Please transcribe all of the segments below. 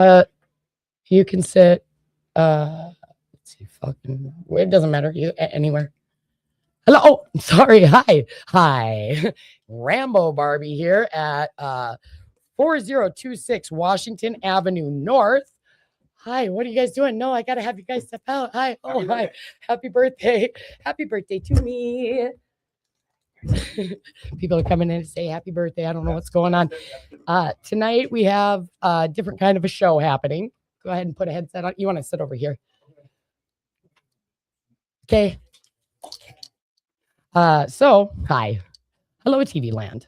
You can sit. Let's see. Fucking. It doesn't matter. You anywhere. Hello. Oh, sorry. Hi. Rambo Barbie here at 4026 Washington Avenue North. Hi. What are you guys doing? No, I gotta have you guys step out. Hi. Oh, hi. Happy birthday. Happy birthday to me. People are coming in to say happy birthday. I don't know what's going on. Tonight we have a different kind of a show happening. Go ahead and put a headset on. You want to sit over here. Okay. So hi. Hello, TV land.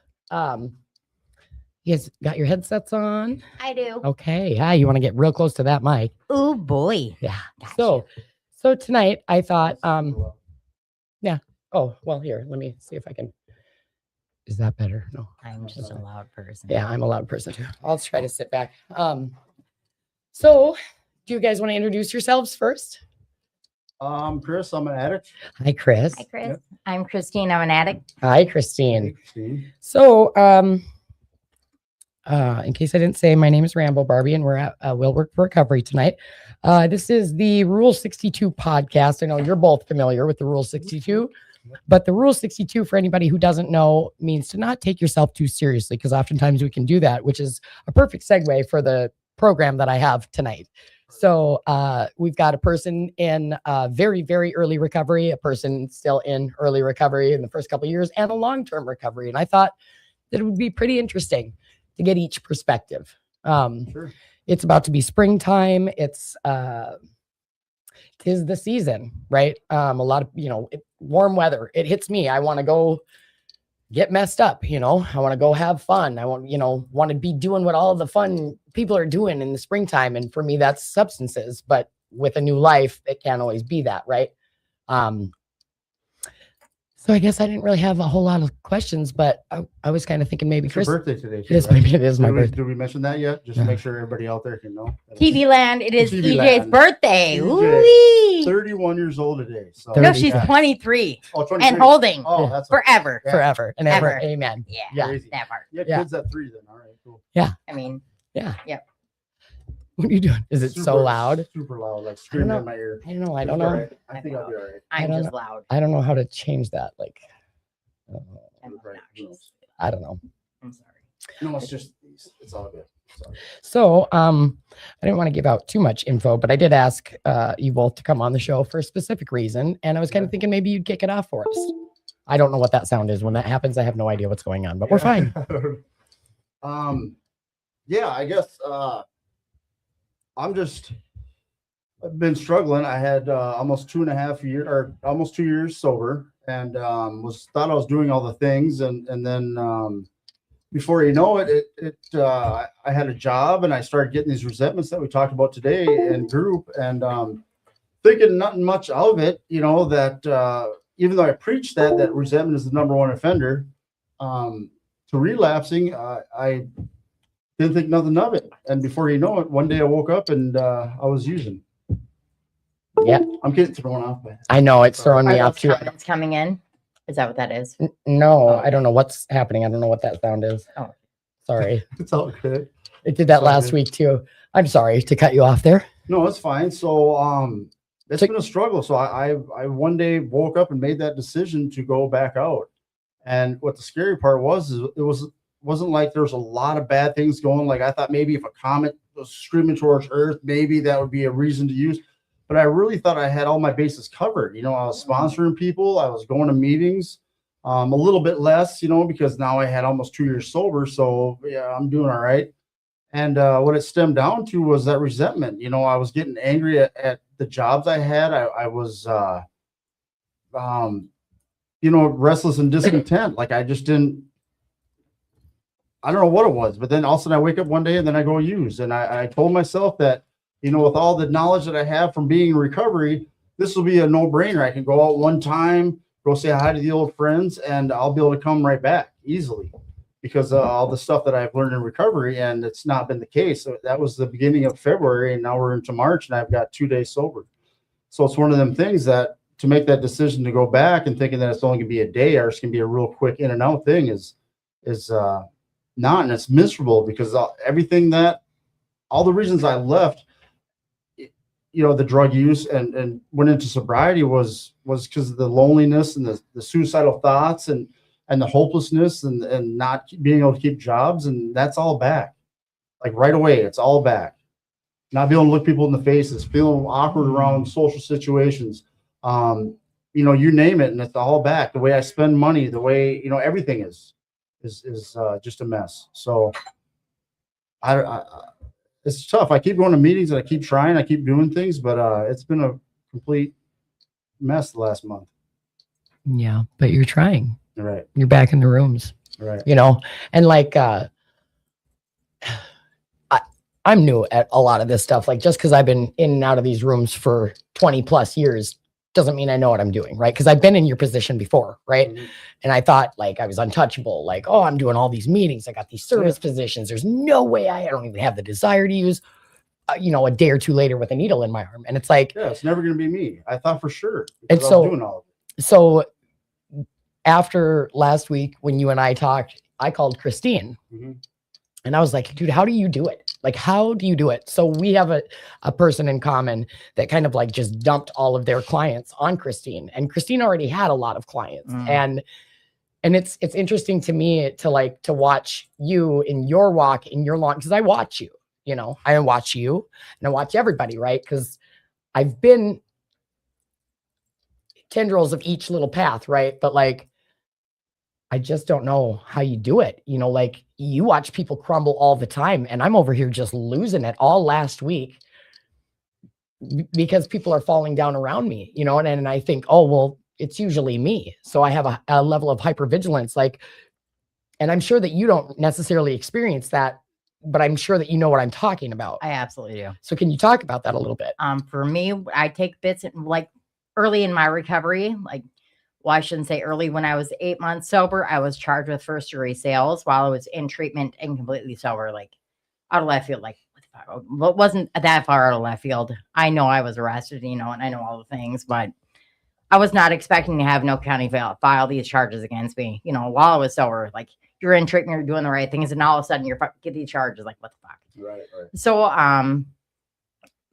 You guys got your headsets on? I do. Okay. Hi. You want to get real close to that mic? Oh boy. Yeah. Gotcha. So tonight I thought, yeah. Oh, well, here, let me see if I can. Is that better? No. I'm just a loud person. Yeah, I'm a loud person too. I'll try to sit back. So do you guys want to introduce yourselves first? Chris, I'm an addict. Hi, Chris. Hi, Chris. I'm Christine. I'm an addict. Hi, Christine. Hey, Christine. So, in case I didn't say, my name is Rambo Barbie, and we're at Will Work for Recovery tonight. This is the Rule 62 podcast. I know you're both familiar with the Rule 62, but the Rule 62, for anybody who doesn't know, means to not take yourself too seriously, because oftentimes we can do that, which is a perfect segue for the program that I have tonight. So we've got a person in very, very early recovery, a person still in early recovery in the first couple of years, and a long-term recovery. And I thought that it would be pretty interesting to get each perspective. Sure. It's about to be springtime. It's tis the season, right? A lot of, warm weather. It hits me. I want to go get messed up, I want to go have fun. I want to be doing what all the fun people are doing in the springtime. And for me, that's substances. But with a new life, it can't always be that, right? So I guess I didn't really have a whole lot of questions, but I was kind of thinking maybe It's your Chris. birthday today. It is my birthday. Did we mention that yet? Just to make sure everybody out there can know. TV land. It is TV EJ's land. birthday. EJ, Ooh-wee. 31 years old today. So No, she's yeah. 23 Oh, 23. and holding Oh, that's forever. Yeah. Forever and ever. Ever. Amen. Yeah. Yeah. Crazy. Never. You had Yeah. kids at 3 then. All right, cool. I mean, Yeah. Yep. What are you doing? Is it so loud? Super loud, like screaming know. in my ear. I don't know. I It's don't all know. right. I think I'll be all right. I'm don't just know. loud. I don't know how to change that. Like, I'm Right. obnoxious. I don't know. I'm sorry. No, it's just it's all good. Sorry. So, I didn't want to give out too much info, but I did ask you both to come on the show for a specific reason, and I was kind of thinking maybe you'd kick it off for us. I don't know what that sound is. When that happens, I have no idea what's going on, but we're fine. Yeah, I guess I've been struggling. I had almost 2.5 years or almost 2 years sober, and thought I was doing all the things, and then before you know it, I had a job, and I started getting these resentments that we talked about today in group, and thinking nothing much of it, that even though I preached that resentment is the number one offender to relapsing, I didn't think nothing of it. And before you know it, one day I woke up and I was using. Yeah. I'm getting thrown off. I know it's throwing Are me off those too. comments coming in? Is that what that is? No, I don't know what's happening. I don't know what that sound is. Oh. Sorry. It's all good. It did that It's all last good. week too. I'm sorry to cut you off there. No, it's fine. So it's So- been a struggle. So I one day woke up and made that decision to go back out. And what the scary part is wasn't like there was a lot of bad things going. Like I thought maybe if a comet was screaming towards Earth, maybe that would be a reason to use. But I really thought I had all my bases covered. I was sponsoring people. I was going to meetings, a little bit less, because now I had almost 2 years sober. So yeah, I'm doing all right. And what it stemmed down to was that resentment. I was getting angry at the jobs I had. I was, restless and discontent. Like I just didn't, I don't know what it was, but then all of a sudden I wake up one day and then I go use. And I told myself that, with all the knowledge that I have from being in recovery, this will be a no-brainer. I can go out one time, go say hi to the old friends, and I'll be able to come right back easily because of all the stuff that I've learned in recovery, and it's not been the case. So that was the beginning of February, and now we're into March, and I've got 2 days sober. So it's one of them things that to make that decision to go back and thinking that it's only going to be a day or it's going to be a real quick in and out thing is not, and it's miserable because everything that all the reasons I left, the drug use and went into sobriety was because of the loneliness and the suicidal thoughts and the hopelessness and not being able to keep jobs. And that's all back. Like right away, it's all back. Not being able to look people in the faces, feeling awkward around social situations. You name it, and it's all back. The way I spend money, the way, everything is just a mess. So I it's tough. I keep going to meetings and I keep trying, I keep doing things, but it's been a complete mess the last month. Yeah, but you're trying. Right. You're back in the rooms. Right. And like I'm new at a lot of this stuff. Like just because I've been in and out of these rooms for 20 plus years doesn't mean I know what I'm doing, right? Because I've been in your position before, right? Mhm. And I thought like I was untouchable, like, oh, I'm doing all these meetings. I got these service positions. There's no way I don't even have the desire to use, a day or two later with a needle in my arm. And it's like, Yeah, it's never going to be me. I thought for sure. And because I so- was doing all of it. so after last week when you and I talked, I called Christine. Mhm. And I was like, dude, how do you do it? Like, how do you do it? So we have a person in common that kind of like just dumped all of their clients on Christine. And Christine already had a lot of clients. Mm. And it's interesting to me to watch you in your walk, in your lawn, because I watch you, I watch you and I watch everybody, right? Because I've been tendrils of each little path, right? But like, I just don't know how you do it. Like you watch people crumble all the time and I'm over here just losing it all last week because people are falling down around me, and I think, oh, well, it's usually me. So I have a level of hypervigilance, and I'm sure that you don't necessarily experience that, but I'm sure that you know what I'm talking about. I absolutely do. So can you talk about that a little bit? For me, I take bits like early in my recovery, I shouldn't say early. When I was 8 months sober, I was charged with first degree sales while I was in treatment and completely sober, like out of left field. Like, what the fuck? Well, it wasn't that far out of left field. I know I was arrested, and I know all the things, but I was not expecting to have no county file these charges against me, while I was sober. Like, you're in treatment, you're doing the right things, and all of a sudden get these charges. Like, what the fuck? Right. So,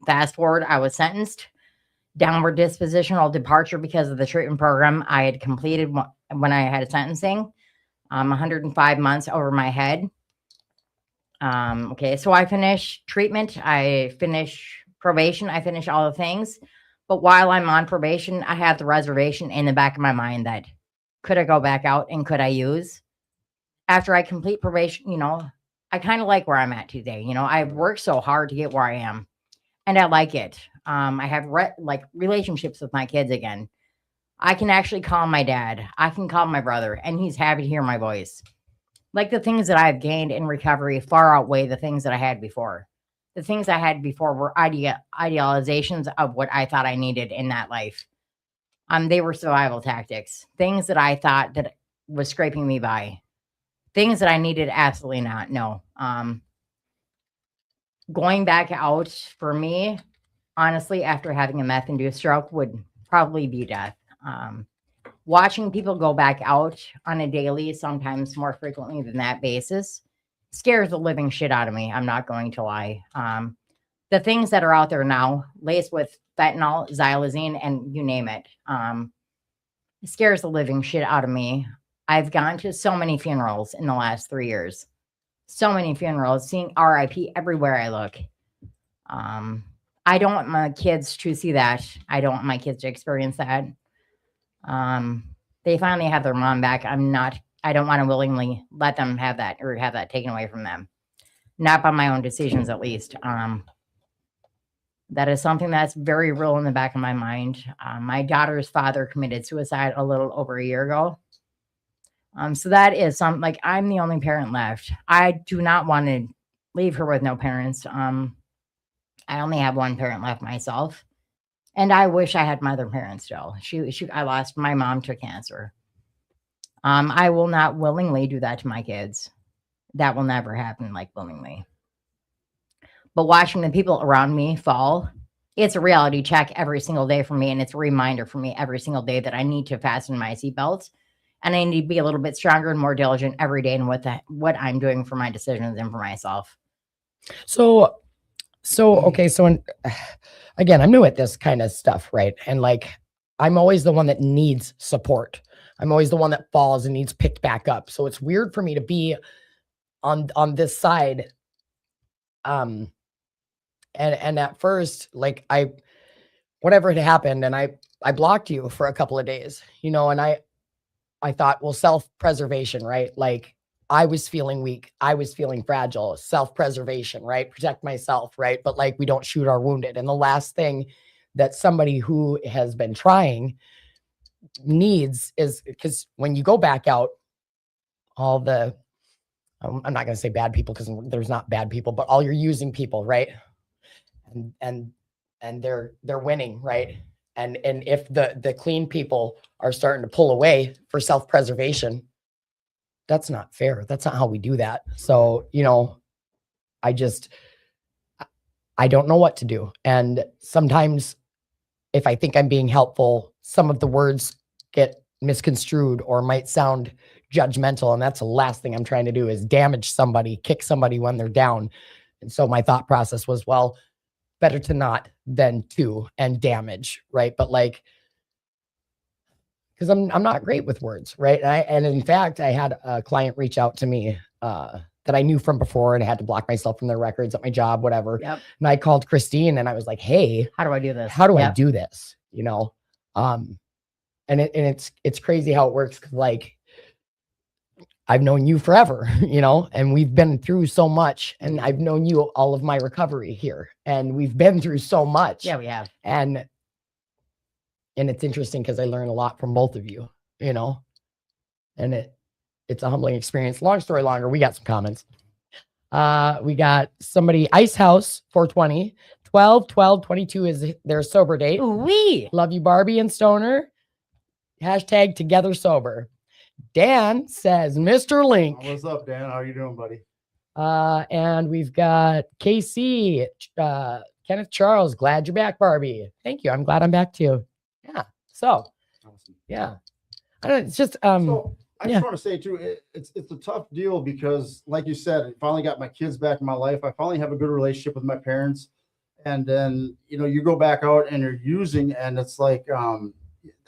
fast forward, I was sentenced. Downward dispositional departure because of the treatment program I had completed when I had sentencing, 105 months over my head. Okay, so I finished treatment, I finish probation, I finish all the things. But while I'm on probation, I have the reservation in the back of my mind that could I go back out and could I use? After I complete probation, I kind of like where I'm at today. I've worked so hard to get where I am. And I like it. I have relationships with my kids again. I can actually call my dad. I can call my brother, and he's happy to hear my voice. Like the things that I've gained in recovery far outweigh the things that I had before. The things I had before were idealizations of what I thought I needed in that life. They were survival tactics. Things that I thought that was scraping me by. Things that I needed, absolutely not. No. Going back out for me, honestly, after having a meth-induced stroke would probably be death. Watching people go back out on a daily, sometimes more frequently than that basis, scares the living shit out of me. I'm not going to lie. The things that are out there now, laced with fentanyl, xylazine, and you name it, scares the living shit out of me. I've gone to so many funerals in the last 3 years. So many funerals, seeing RIP everywhere I look. I don't want my kids to see that. I don't want my kids to experience that. They finally have their mom back. I don't want to willingly let them have that or have that taken away from them. Not by my own decisions, at least. That is something that's very real in the back of my mind. My daughter's father committed suicide a little over a year ago. So that is something, like, I'm the only parent left. I do not want to leave her with no parents. I only have one parent left myself. And I wish I had my other parents still. I lost my mom to cancer. I will not willingly do that to my kids. That will never happen, like, willingly. But watching the people around me fall, it's a reality check every single day for me. And it's a reminder for me every single day that I need to fasten my seatbelt. And I need to be a little bit stronger and more diligent every day in what I'm doing for my decisions and for myself. So So, okay. Again, I'm new at this kind of stuff, right? And like, I'm always the one that needs support. I'm always the one that falls and needs picked back up. So it's weird for me to be on this side. And at first, like whatever had happened, and I blocked you for a couple of days, you know, and I thought, well, self-preservation, right? Like I was feeling weak. I was feeling fragile. Self-preservation, right? Protect myself, right? But like we don't shoot our wounded. And the last thing that somebody who has been trying needs is, because when you go back out, all the I'm not going to say bad people because there's not bad people, but all you're using people, right? And they're winning, right? And if the clean people are starting to pull away for self-preservation, that's not fair. That's not how we do that. So, you know, I don't know what to do. And sometimes if I think I'm being helpful, some of the words get misconstrued or might sound judgmental. And that's the last thing I'm trying to do is damage somebody, kick somebody when they're down. And so my thought process was, well, better to not than to and damage, right? But like, because I'm not great with words, right? And in fact, I had a client reach out to me that I knew from before, and I had to block myself from their records at my job, whatever. Yep. And I called Christine and I was like, hey, How do I do this? how do I Yep. do this? You know? And it's crazy how it works. 'Cause like, I've known you forever, you know, and we've been through so much, and I've known you all of my recovery here, and we've been through so much. Yeah, we have. And it's interesting because I learn a lot from both of you, you know, and it's a humbling experience. Long story longer, we got some comments. We got somebody, Ice House 420, 12/12/22 is their sober date. Ooh-wee. Love you, Barbie and Stoner. Hashtag together sober. Dan says, Mr. Link. What's up, Dan? How you doing, buddy? And we've got KC, Kenneth Charles. Glad you're back, Barbie. Thank you. I'm glad I'm back too. Yeah. So, Awesome. yeah. I don't know. It's just, So I yeah. just want to say too, it's a tough deal because, like you said, I finally got my kids back in my life. I finally have a good relationship with my parents, and then you go back out and you're using, and it's like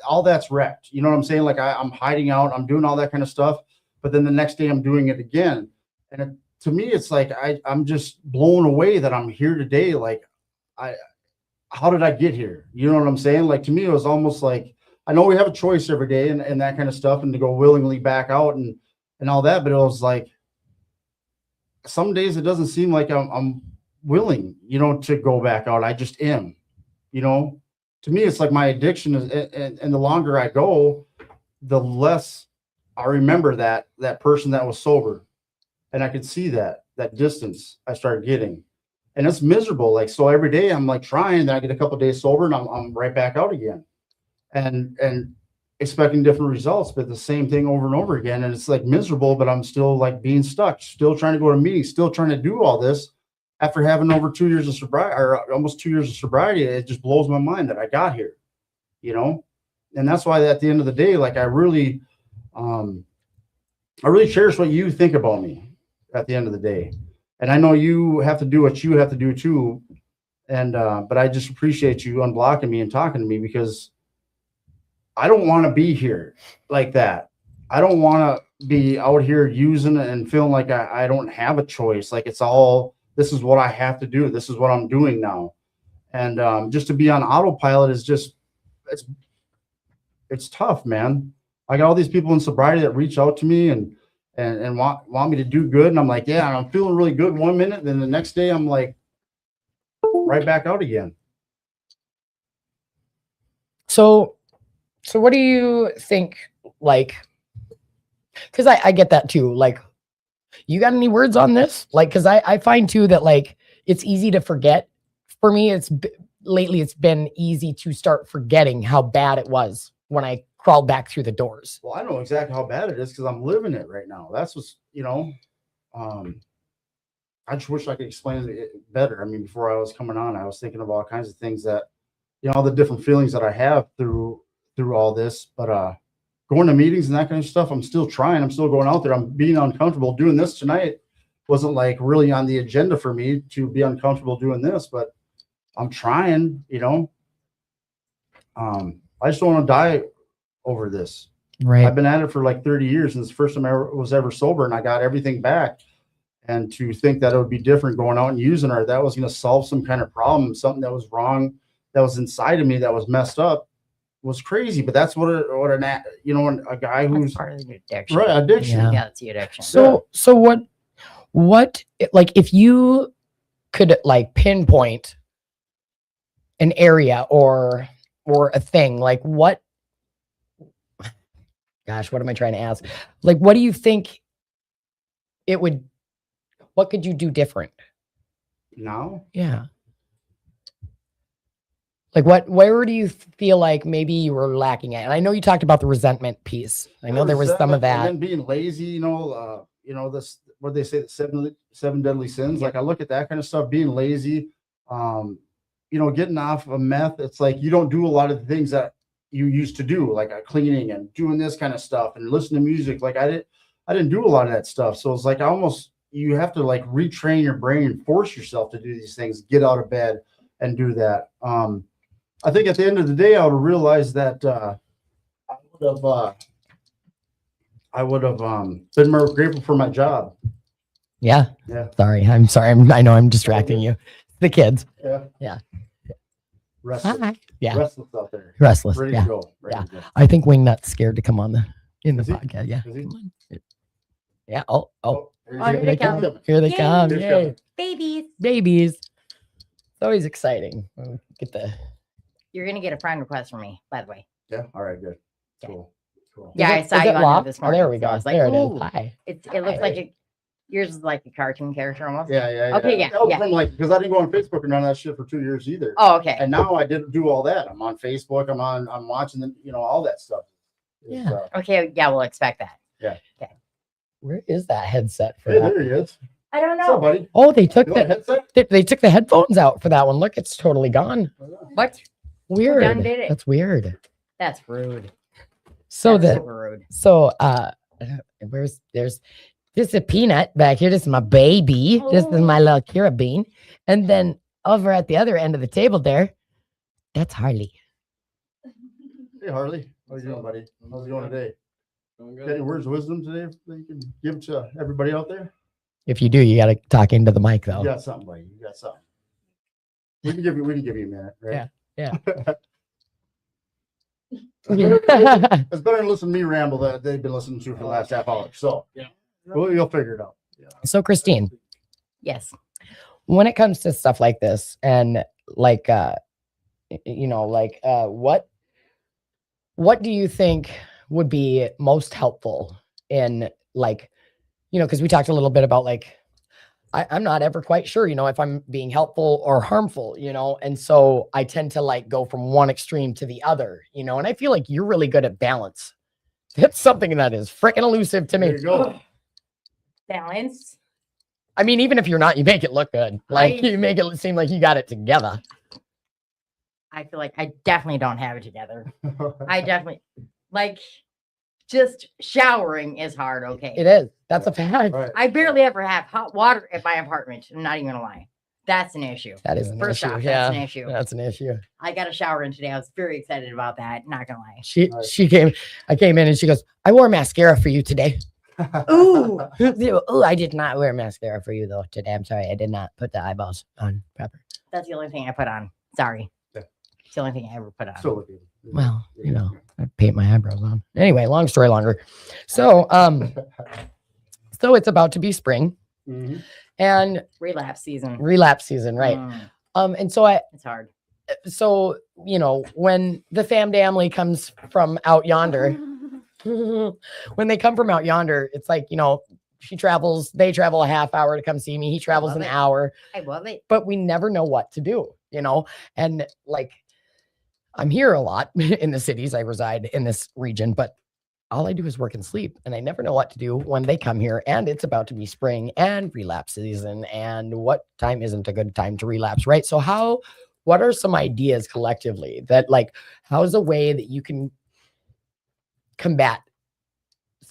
all that's wrecked. You know what I'm saying? Like I'm hiding out, I'm doing all that kind of stuff, but then the next day I'm doing it again, and to me, it's like I'm just blown away that I'm here today. Like how did I get here? You know what I'm saying? Like to me, it was almost like, I know we have a choice every day and that kind of stuff, and to go willingly back out and all that, but it was like some days it doesn't seem like I'm willing, to go back out. I just am, to me, it's like my addiction is, and the longer I go, the less I remember that person that was sober. And I could see that distance I started getting, and it's miserable. Like, so every day I'm like trying, then I get a couple of days sober and I'm right back out again. And expecting different results, but the same thing over and over again. And it's like miserable, but I'm still like being stuck, still trying to go to meetings, still trying to do all this after having over 2 years of sobriety, or almost 2 years of sobriety. It just blows my mind that I got here, and that's why at the end of the day, like I really cherish what you think about me at the end of the day. And I know you have to do what you have to do too. And, but I just appreciate you unblocking me and talking to me, because I don't want to be here like that. I don't want to be out here using and feeling like I don't have a choice. Like it's all, this is what I have to do. This is what I'm doing now. And just to be on autopilot is just, it's tough, man. I got all these people in sobriety that reach out to me and want me to do good. And I'm like, yeah, I'm feeling really good 1 minute. Then the next day I'm like right back out again. So what do you think? Like, cause I get that too. Like, you got any words on this? Like, cause I find too that like, it's easy to forget. For me, lately it's been easy to start forgetting how bad it was when I crawled back through the doors. Well, I know exactly how bad it is because I'm living it right now. That's what's, I just wish I could explain it better. I mean, before I was coming on, I was thinking of all kinds of things that, all the different feelings that I have through all this, but going to meetings and that kind of stuff, I'm still trying. I'm still going out there. I'm being uncomfortable doing this tonight wasn't like really on the agenda for me to be uncomfortable doing this, but I'm trying, you know. I just don't want to die over this. Right. I've been at it for like 30 years, and it's the first time I was ever sober, and I got everything back. And to think that it would be different going out and using her, that was going to solve some kind of problem, something that was wrong, that was inside of me, that was messed up, was crazy. But that's what a guy That's who's part of the addiction. right addiction. Yeah. Yeah, it's the addiction. So what like if you could like pinpoint an area or a thing, like what gosh, what am I trying to ask? Like what do you think what could you do different? Now, Yeah. Like where do you feel like maybe you were lacking at? And I know you talked about the resentment piece. I know there was some of and that. then being lazy, this what they say, the seven deadly sins. Like I look at that kind of stuff, being lazy, getting off of meth. It's like you don't do a lot of the things that you used to do, like cleaning and doing this kind of stuff and listening to music. Like I didn't do a lot of that stuff. So it's like you have to like retrain your brain and force yourself to do these things, get out of bed and do that. I think at the end of the day, I would have realized that I would have been more grateful for my job. Yeah. Yeah. Sorry. I know I'm distracting you. The kids. Yeah. Yeah. Restless. Hi. Yeah. Restless out there. Restless. Ready Yeah. to go. Ready to go. I think Wingnut's scared to come on in the Is he? podcast. Yeah. Is he? Come on. Yeah. Oh. Here they come. Here they Yay. come. Here Yay. come. Babies. Babies. It's always exciting. Get the You're gonna get a friend request from me, by the way. Yeah. All right. Good. Okay. Cool. Cool. Yeah, I Is saw it you on there locked? this Oh, there morning, we so I go. was like, There it ooh. is. Hi. It looks like yours is like a cartoon character almost. Yeah. Okay, yeah, That was yeah. from because I didn't go on Facebook or none of that shit for 2 years either. Oh, okay. And now I didn't do all that. I'm on Facebook. I'm watching all that stuff. It's, Yeah. Okay, yeah, we'll expect that. Where is that headset for Hey, that? there he is. I don't What's up, know. buddy? Oh, they took You want a the headset? they took the headphones out for that one. Look, it's totally gone. What? Weird. done did it? That's weird. That's rude. So That's the super rude. there's this is a Peanut back here. This is my baby. This is my little Kira bean. And then over at the other end of the table there, that's Harley. Hey, Harley. How you doing, buddy? How's it going today? Got any words of wisdom today that you can give to everybody out there? If you do, you got to talk into the mic though. You got something, buddy. You got something. We can give you a minute, right? Yeah. It's better than listening to me ramble that they've been listening to for the last half hour. So yeah, you'll figure it out. Yeah. So Christine, Yes. when it comes to stuff like this and like what do you think would be most helpful in because we talked a little bit about I'm not ever quite sure, if I'm being helpful or harmful, and so I tend to go from one extreme to the other, and I feel like you're really good at balance. It's something that is freaking elusive to me. There you go. Balance. I mean, even if you're not, you make it look good. You make it seem like you got it together. I feel like I definitely don't have it together. I definitely just showering is hard. Okay. It is. That's a fact. Right. I barely ever have hot water at my apartment. I'm not even gonna lie. That's an issue. That is an First issue. off, Yeah, that's an issue. that's an issue. I got a shower in today. I was very excited about that. Not gonna lie. I came in and she goes, I wore mascara for you today. Ooh. Oh, I did not wear mascara for you though today. I'm sorry. I did not put the eyeballs on proper. That's the only thing I put on. Sorry. Yeah. It's the only thing I ever put on. So, Well, I paint my eyebrows on. Anyway, long story longer. So, so it's about to be spring Mhm. and Relapse season. relapse season, right? And so It's hard. when the family comes from out yonder, when they come from out yonder, it's they travel a half hour to come see me. He travels love an it. hour, I love it. but we never know what to do, and I'm here a lot in the cities. I reside in this region, but all I do is work and sleep, and I never know what to do when they come here and it's about to be spring and relapse season, and what time isn't a good time to relapse, right? So what are some ideas collectively that how's a way that you can combat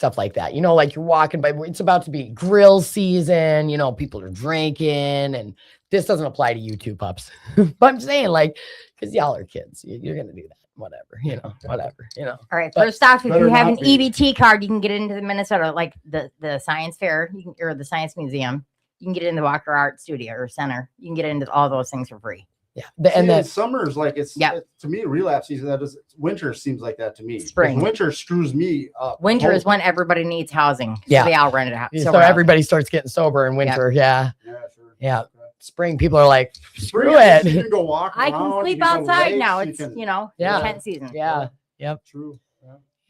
stuff like that. You know, like you're walking by, it's about to be grill season, you know, people are drinking, and this doesn't apply to you two pups. But I'm saying, like, because y'all are kids, you're going to do that. Whatever, you know, whatever, you know. All right. But First off, if better you have an not be. EBT card, you can get into the Minnesota, like the science fair, or the science museum. You can get in the Walker Art Studio or Center. You can get into all those things for free. Yeah. And And then then, summer's like it's Yep. to me relapse season. That is winter seems like that to me. 'Cause Spring. winter screws me up. Winter is Oh, when everybody needs housing. So Yeah. they all rent it out. so everybody starts getting sober in winter. Yeah. yeah, sure. Yeah. Okay. Spring, people are like, screw Spring, you it. can go walk I around, can you sleep go to outside lakes, now. you It's, can- you know, Yeah. tent season. Yeah. Yep. True.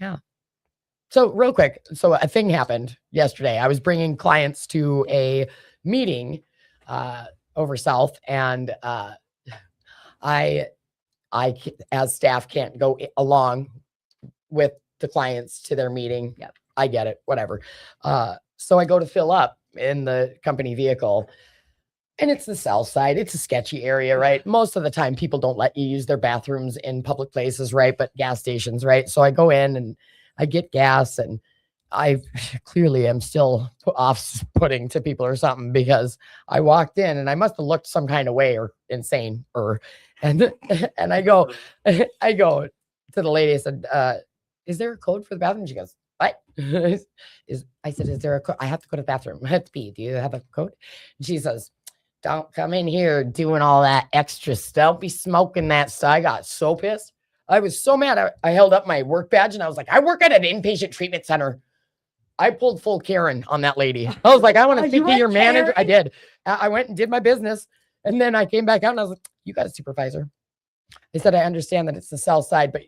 Yeah. So real quick, so a thing happened yesterday. I was bringing clients to a meeting over South, and I as staff can't go along with the clients to their meeting. Yep. I get it, whatever. So I go to fill up in the company vehicle, and it's the south side. It's a sketchy area, right? Most of the time people don't let you use their bathrooms in public places, right? But gas stations, right? So I go in and I get gas, and I clearly am still off-putting to people or something, because I walked in and I must have looked some kind of way or insane, and I go to the lady. I said, "Is there a code for the bathroom?" She goes, "What?" I said, "Is there a code? I have to go to the bathroom. I have to pee. Do you have a code?" And she says, "Don't come in here doing all that extra stuff. Don't be smoking that stuff." I got so pissed. I was so mad. I held up my work badge and I was like, "I work at an inpatient treatment center." I pulled full Karen on that lady. I was like, "I want to Oh, speak you to your went manager." I Karen? did. I went and did my business. And then I came back out and I was like, "You got a supervisor." They said, "I understand that it's the south side, but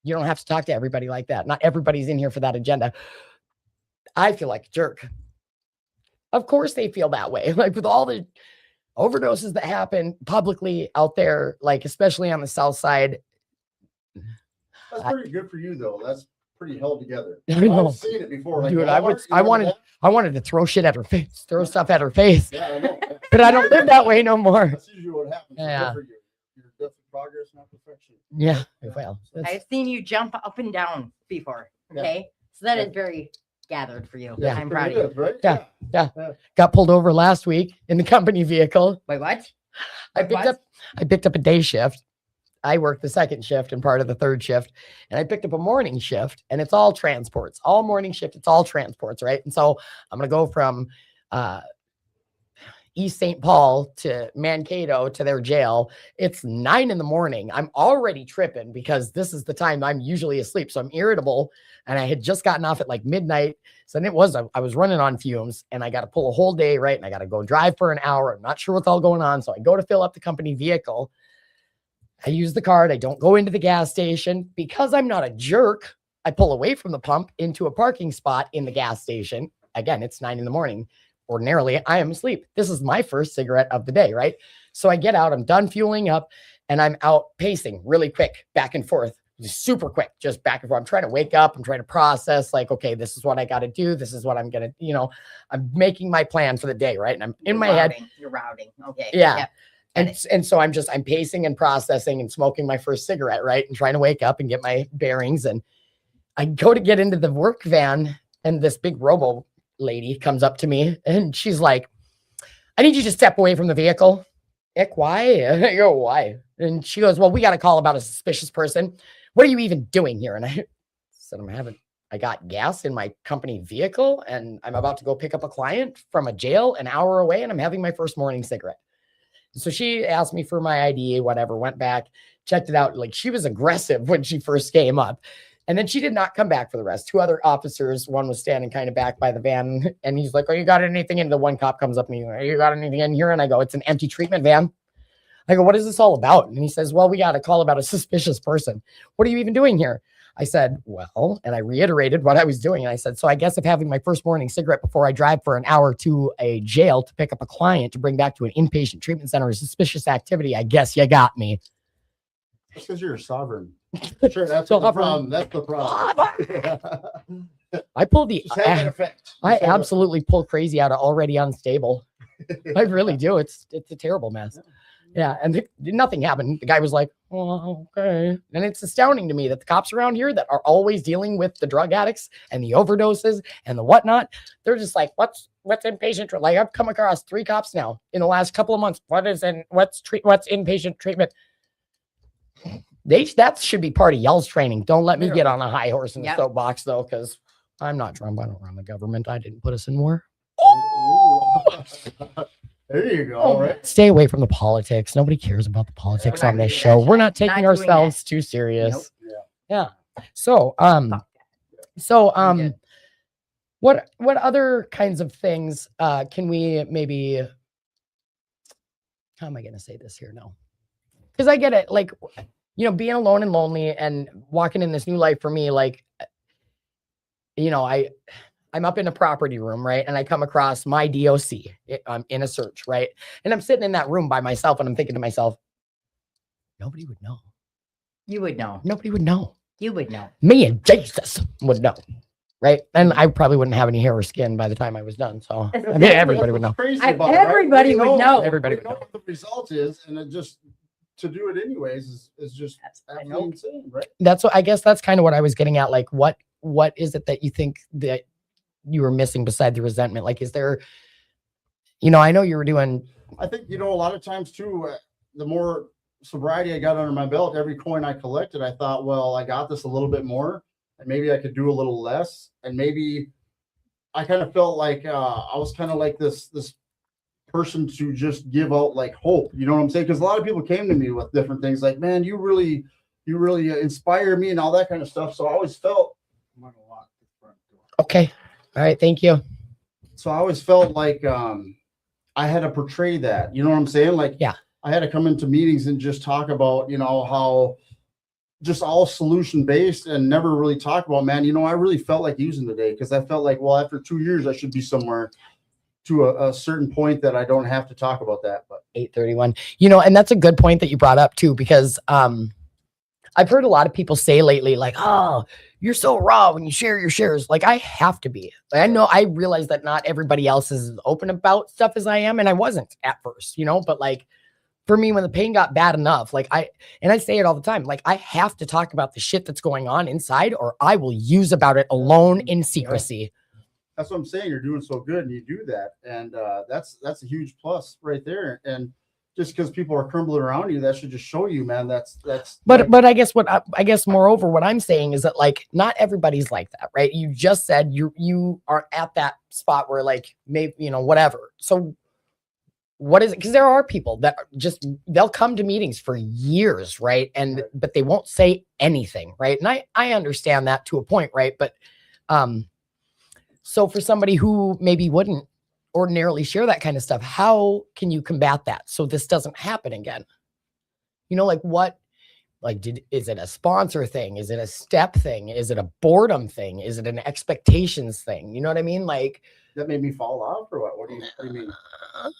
you don't have to talk to everybody like that. Not everybody's in here for that agenda." I feel like a jerk. Of course they feel that way. Like, with all the overdoses that happen publicly out there, like especially on the south side. That's pretty good for you though. That's pretty held together. I know. I've seen it before. Like Dude, Walmart, I you wanted remember I wanted to throw shit at her face, throw stuff at her face, that? Yeah, I know. but I don't live that way no more. That's usually what happens. So good Yeah. for you. You're definitely progress, not perfection. Yeah, well, that's- I've seen you jump up and down before. Yeah. Okay. So that Yeah. is very gathered for you. Yeah. I'm proud of you. Right? Yeah. got pulled over last week in the company vehicle. Wait, what? I What? picked up a day shift. I work the second shift and part of the third shift, and I picked up a morning shift, and it's all transports, all morning shift. It's all transports, right? And so I'm going to go from East St. Paul to Mankato to their jail. It's 9 a.m. I'm already tripping because this is the time I'm usually asleep. So I'm irritable, and I had just gotten off at like midnight. So then I was running on fumes, and I got to pull a whole day, right? And I got to go drive for an hour. I'm not sure what's all going on. So I go to fill up the company vehicle. I use the card. I don't go into the gas station because I'm not a jerk. I pull away from the pump into a parking spot in the gas station. Again, it's 9 a.m. Ordinarily, I am asleep. This is my first cigarette of the day, right? So I get out, I'm done fueling up, and I'm out pacing really quick, back and forth, just super quick, just back and forth. I'm trying to wake up. I'm trying to process, like, okay, this is what I got to do. This is what I'm going to, I'm making my plan for the day, right? And I'm in my head. You're routing. Okay. Yeah. Yep. And so I'm pacing and processing and smoking my first cigarette, right? And trying to wake up and get my bearings. And I go to get into the work van, and this big robo lady comes up to me and she's like, "I need you to step away from the vehicle." Ick, why? I go, "Why?" And she goes, "Well, we got a call about a suspicious person. What are you even doing here?" And I said, I got gas in my company vehicle, and I'm about to go pick up a client from a jail an hour away, and I'm having my first morning cigarette. So she asked me for my ID, whatever, went back, checked it out. Like, she was aggressive when she first came up. And then she did not come back for the rest. 2 other officers, one was standing kind of back by the van, and he's like, "Oh, you got anything in?" The one cop comes up and he's like, "You got anything in here?" And I go, "It's an empty treatment van." I go, "What is this all about?" And he says, "Well, we got a call about a suspicious person. What are you even doing here?" I said, "Well," and I reiterated what I was doing. And I said, "So I guess if having my first morning cigarette before I drive for an hour to a jail to pick up a client to bring back to an inpatient treatment center is suspicious activity, I guess you got me." That's because you're a sovereign. Sure, that's So the problem. That's the problem. I pulled the, Just have an effect. I Just have absolutely pull crazy out of already unstable. I really do. It's a terrible mess. Yeah, and nothing happened. The guy was like, "Oh, okay." And it's astounding to me that the cops around here that are always dealing with the drug addicts and the overdoses and the whatnot, they're just like, "What's inpatient?" Like I've come across 3 cops now in the last couple of months. What's inpatient treatment? That should be part of y'all's training. Don't let me get on a high horse in the Yep. soapbox though, because I'm not Trump. I don't run the government. I didn't put us in war. There you go. Right. Stay away from the politics. Nobody cares about the politics We're on not this doing show. that We're shit. not taking Not doing ourselves too serious. Nope. Yeah. So, Fuck so, good. what other kinds of things can we maybe? How am I going to say this here now? Because I get it, like, you know, being alone and lonely and walking in this new life for me, like, you know, I'm up in a property room, right? And I come across my DOC in a search, right? And I'm sitting in that room by myself and I'm thinking to myself, nobody would know. You would know. Nobody would know. You would know. Me and Jesus would know, right? And I probably wouldn't have any hair or skin by the time I was done. So I mean, everybody would know. Crazy I- about it, right? everybody We would know. Everybody we would know. what the result is, and it just to do it anyways is just I absolutely know. insane, right? That's what I guess that's kind of what I was getting at. Like, what is it that you think that you were missing beside the resentment? Like, is there, you know, I know you were doing. I think, you know, a lot of times too, the more sobriety I got under my belt, every coin I collected, I thought, well, I got this a little bit more, and maybe I could do a little less, and maybe I kind of felt like I was kind of like this person to just give out like hope. You know what I'm saying? Because a lot of people came to me with different things, like, man, you really inspire me and all that kind of stuff. So I always felt. Okay. All right. Thank you. So I always felt like I had to portray that. You know what I'm saying? Like, Yeah. I had to come into meetings and just talk about, you know, how just all solution based and never really talk about, man, you know, I really felt like using today because I felt like, well, after 2 years, I should be somewhere to a certain point that I don't have to talk about that. But 8:31. You know, and that's a good point that you brought up too, because I've heard a lot of people say lately, like, "Oh, you're so raw when you share your shares." Like, I have to be. Like, I realize that not everybody else is as open about stuff as I am, and I wasn't at first, you know. But like, for me, when the pain got bad enough, like I say it all the time, like I have to talk about the shit that's going on inside, or I will use about it alone in secrecy. that's what I'm saying. You're doing so good, and you do that, and that's a huge plus right there. And just because people are crumbling around you, that should just show you, man. That's. But I guess I guess moreover, what I'm saying is that like not everybody's like that, right? You just said you are at that spot where like maybe, you know, whatever. So what is it? Because there are people that just they'll come to meetings for years, right? And but they won't say anything, right? And I understand that to a point, right? But so for somebody who maybe wouldn't ordinarily share that kind of stuff, how can you combat that so this doesn't happen again? You know, like what, like is it a sponsor thing? Is it a step thing? Is it a boredom thing? Is it an expectations thing? You know what I mean? Like that made me fall off, or what? What do you mean?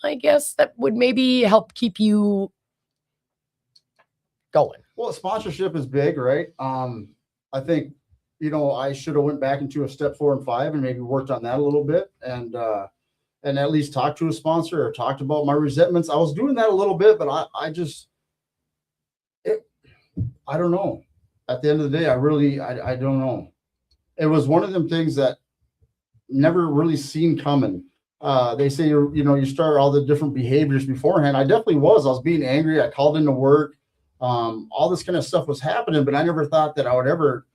I guess that would maybe help keep you going. Well, sponsorship is big, right? I think, you know, I should have went back into a step 4 and 5 and maybe worked on that a little bit and at least talked to a sponsor or talked about my resentments. I was doing that a little bit, but I don't know. At the end of the day, I don't know. It was one of them things that never really seen coming. They say, you start all the different behaviors beforehand. I definitely was. I was being angry. I called into work. All this kind of stuff was happening, but I never thought that I would ever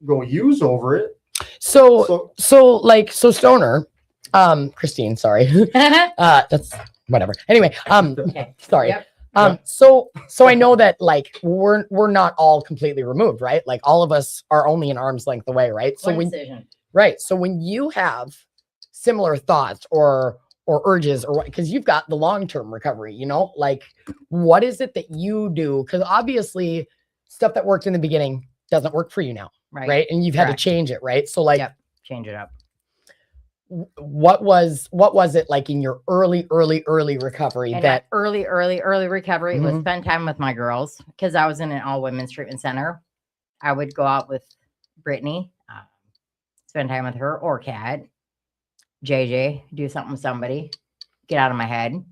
go use over it. So Stoner, Christine, sorry. That's whatever. Anyway, Okay. sorry. Yep. So I know that like we're not all completely removed, right? Like all of us are only an arm's length away, right? So when you have similar thoughts or urges or because you've got the long-term recovery, you know, like what is it that you do? Because obviously stuff that worked in the beginning doesn't work for you now, right? And you've had to change it, right? So like change it up. What was it like in your early recovery? And that early recovery was Mhm. spend time with my girls because I was in an all women's treatment center. I would go out with Brittany, spend time with her or Kat, JJ, do something with somebody, get out of my head.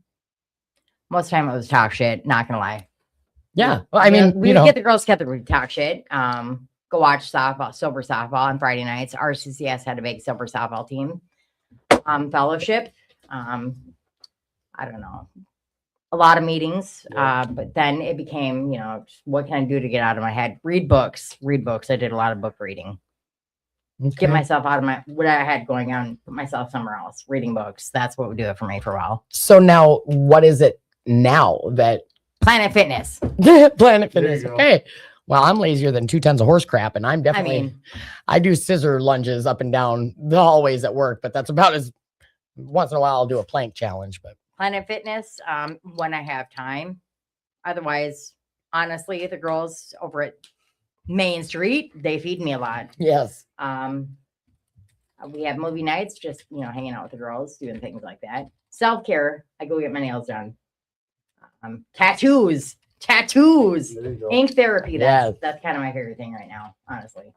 Most of the time it was talk shit, not gonna lie. Yeah. Well, I mean, we you would know, get the girls together, we'd talk shit. Go watch softball, silver softball on Friday nights. RCCS had a big silver softball team. Fellowship. I don't know. A lot of meetings. But then it became, just what can I do to get out of my head? Read books. I did a lot of book reading. okay. Get myself out of what I had going on, put myself somewhere else. Reading books. That's what would do it for me for a while. So now what is it now that Planet Fitness. Planet There you Fitness? go. Okay. Well, I'm lazier than 2 tons of horse crap, and I'm I definitely mean, I do scissor lunges up and down the hallways at work, but that's about as once in a while I'll do a plank challenge. But Planet Fitness, when I have time. Otherwise, honestly, the girls over at Main Street, they feed me a lot. yes. We have movie nights, just hanging out with the girls, doing things like that. Self-care, I go get my nails done. Tattoos, There you go. ink therapy. That's Yes. that's kind of my favorite thing right now, honestly.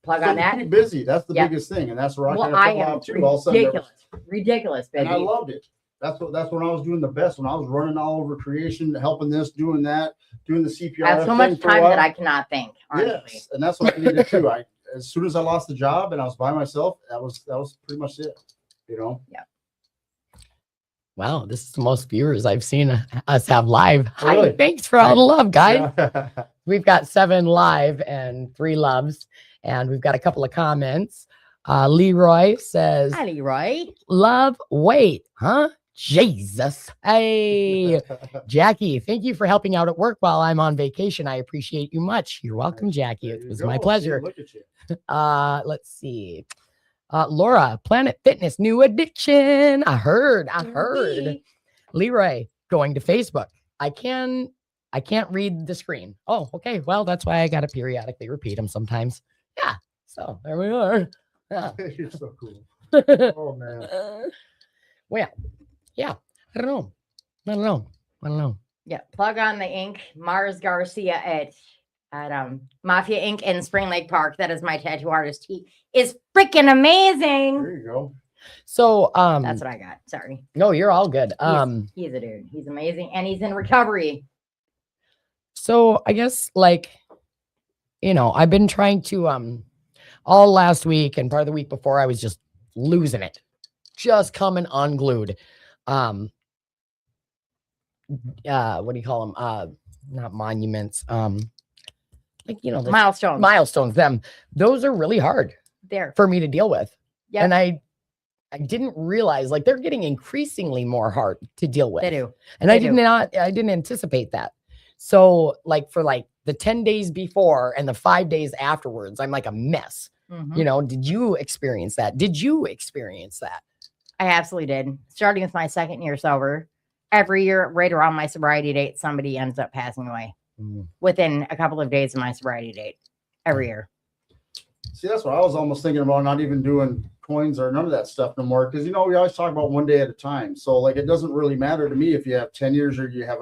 Plug So on that. keep busy. That's the Yeah. biggest thing, and that's where I Well, kind of I fell am off too. All of a sudden, there was- ridiculous, and I baby. loved it. That's when I was doing the best. When I was running all over creation, helping this, doing that, doing the CPR. I have so thing much for a time while. that I cannot think. Honestly, Yes, and that's what I needed too. As soon as I lost the job and I was by myself, that was pretty much it. Wow, this is the most viewers I've seen us have live. Hi, Really? thanks for all the love, guys. Yeah. We've got 7 live and 3 loves, and we've got a couple of comments. Leroy says, hi, Leroy. "Love, wait, huh? Jesus, hey." Jackie, thank you for helping out at work while I'm on vacation. I appreciate you much. You're welcome, Jackie. There It you was go. my See, pleasure. look at you. Let's see. Laura, Planet Fitness, new addiction. I heard. Leroy, going to Facebook. I can't read the screen. Oh, okay. Well, that's why I got to periodically repeat them sometimes. Yeah. So there we are. Yeah. You're so cool. Oh man. Well, yeah. I don't know. Yeah, plug on the ink. Mars Garcia at Mafia Ink in Spring Lake Park. That is my tattoo artist. He is freaking amazing. There you go. So That's what I got. Sorry. no, you're all good. He's a dude. He's amazing, and he's in recovery. So I guess I've been trying to all last week and part of the week before I was just losing it. Just coming unglued. What do you call them? Not monuments. The Milestones. milestones, those are really hard There. for me to deal with. Yeah. And I didn't realize they're getting increasingly more hard to deal with. They do. And They I do. didn't anticipate that. So for the 10 days before and the 5 days afterwards, I'm like a mess. Mhm. Did you experience that? I absolutely did. Starting with my second year sober, every year, right around my sobriety date, somebody ends up passing away within a couple of days of my sobriety date. Every year. See, that's what I was almost thinking about, not even doing coins or none of that stuff no more. Because we always talk about one day at a time. So it doesn't really matter to me if you have 10 years or you have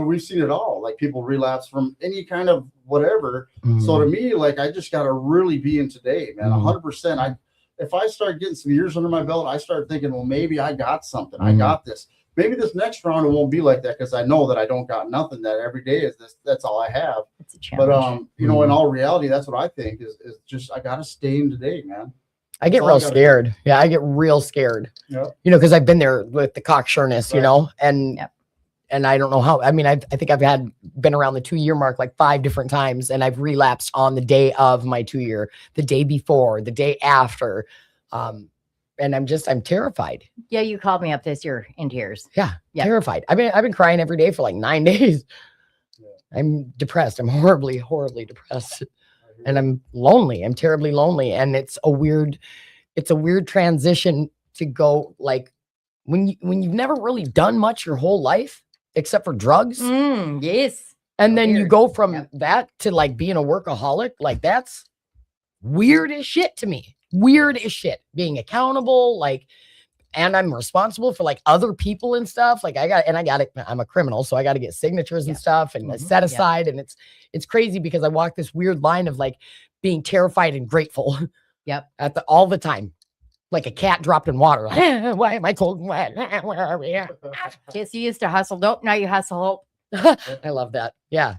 we've seen it all. Like people relapse from any kind of whatever. So to me, I just got to really be in today, man. 100%. If I start getting some years under my belt, I start thinking, well, maybe I got something. I got this. Maybe this next round it won't be like that because I know that I don't got nothing. That every day is this. That's all I have. It's a challenge. But in all reality, that's what I think is just I got to stay in today, man. I get That's all real I gotta do. scared. Yeah, I get real scared. Yep. Because I've been there with the cocksureness, Right. and Yep. and I don't know how. I mean, I think I've been around the 2-year mark 5 different times, and I've relapsed on the day of my 2-year, the day before, the day after, and I'm terrified. Yeah, you called me up this year in tears. Yeah, Yep. terrified. I've been crying every day for 9 days. Yeah. I'm depressed. I'm horribly depressed. And I'm lonely. I'm terribly lonely. And it's a weird transition to go when you've never really done much your whole life except for drugs. Yes. And then you Weird. go from Yep. that to being a workaholic. That's weird as shit to me. Weird as shit. Being accountable, and I'm responsible for other people and stuff. I'm a criminal, so I got to get signatures and Yeah. stuff and Mhm. set Yeah. aside. And it's crazy because I walk this weird line of being terrified and grateful. Yep. All the time. like a cat dropped in water. Why am I cold and wet? Where are we? Kids, you used to hustle dope. Now you hustle hope. I love that. Yeah,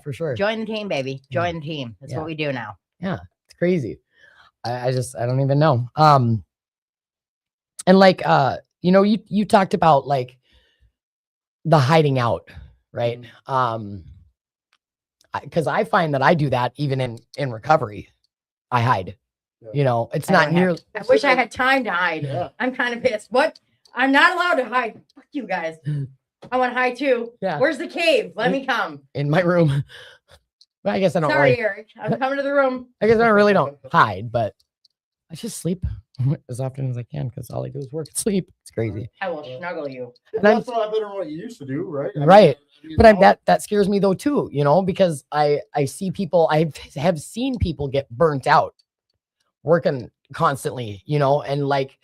for sure. Join the team, baby. Join the team. That's Yeah. what we do now. It's crazy. I don't even know. And like, you talked about like the hiding out, right? Because I find that I do that even in recovery. I hide. Yeah. It's I not don't have- nearly. I wish I had time to hide. Yeah. I'm kind of pissed. What? I'm not allowed to hide. Fuck you guys. I want to hide too. Yeah. Where's the cave? Let me come. In my room. Well, I guess I don't Sorry, really, Eric. I'm coming to the room. I guess I really don't hide, but I just sleep as often as I can because all I do is work and sleep. It's crazy. I will snuggle you. And I'm- That's a lot better than what you used to do, right? Right. You But know, that scares me though too, because I see people, I have seen people get burnt out working constantly, and like,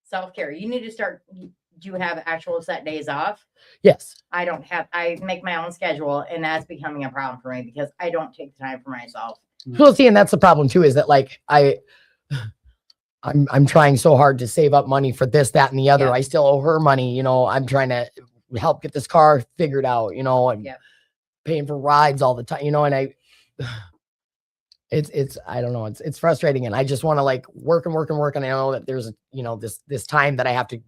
Self-care. You need to start. Do you have actual set days off? yes, I don't have. I make my own schedule, and that's becoming a problem for me because I don't take the time for myself. well, see, and that's the problem too, is that like I'm trying so hard to save up money for this, that, and the other. Yeah. I still owe her money, I'm trying to help get this car figured out, and Yeah. paying for rides all the time, and it's I don't know, it's frustrating, and I just want to like work and work and work, and I know that there's this time that I have to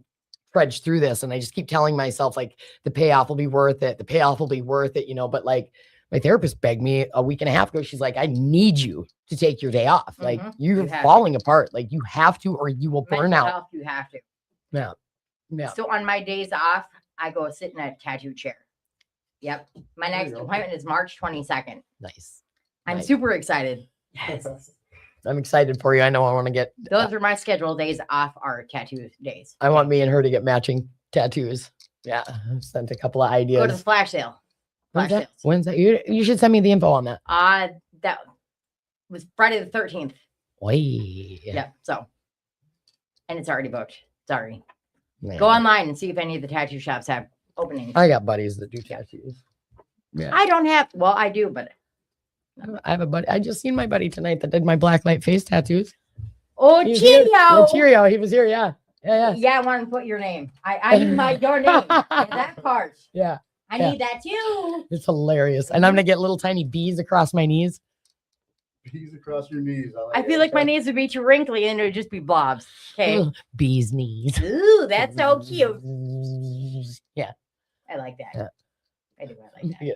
trudge through this, and I just keep telling myself like the payoff will be worth it, but like my therapist begged me a week and a half ago. She's like, I need you to take your day off. Like Mhm. you're You have to. falling apart. Like you have to, or you will burn Mental out. health, you have to. Yeah. So on my days off, I go sit in a tattoo chair. Yep. My There you next go. appointment is March 22nd. Nice. I'm Nice. super excited. Yes. I'm excited for you. I know I want to get, Those are my scheduled days off are tattoo days. I want me and her to get matching tattoos. Yeah. I've sent a couple of Go to the ideas. flash sale. Flash sales. When's that? You should send me the info on that. That was Friday the 13th. Wait. Yeah. So, and it's already booked. Sorry. Man. Go online and see if any of the tattoo shops have openings. I got buddies that do tattoos. Yeah. I don't have. Well, I do, but I have a buddy. I just seen my buddy tonight that did my black light face tattoos. oh, He was here. Yeah, Cheerio. Cheerio. He was here. Yeah. Yeah. Yeah, I want to put your name. I need my your name. And that part. Yeah. I Yeah. need that too. It's hilarious. And I'm going to get little tiny bees across my knees. Bees across your knees. I feel like my knees would be too wrinkly and it would just be blobs. Okay. Ugh, bees knees. Ooh, that's so cute. Yeah. I like that. Yeah. I do. I like that. Yeah.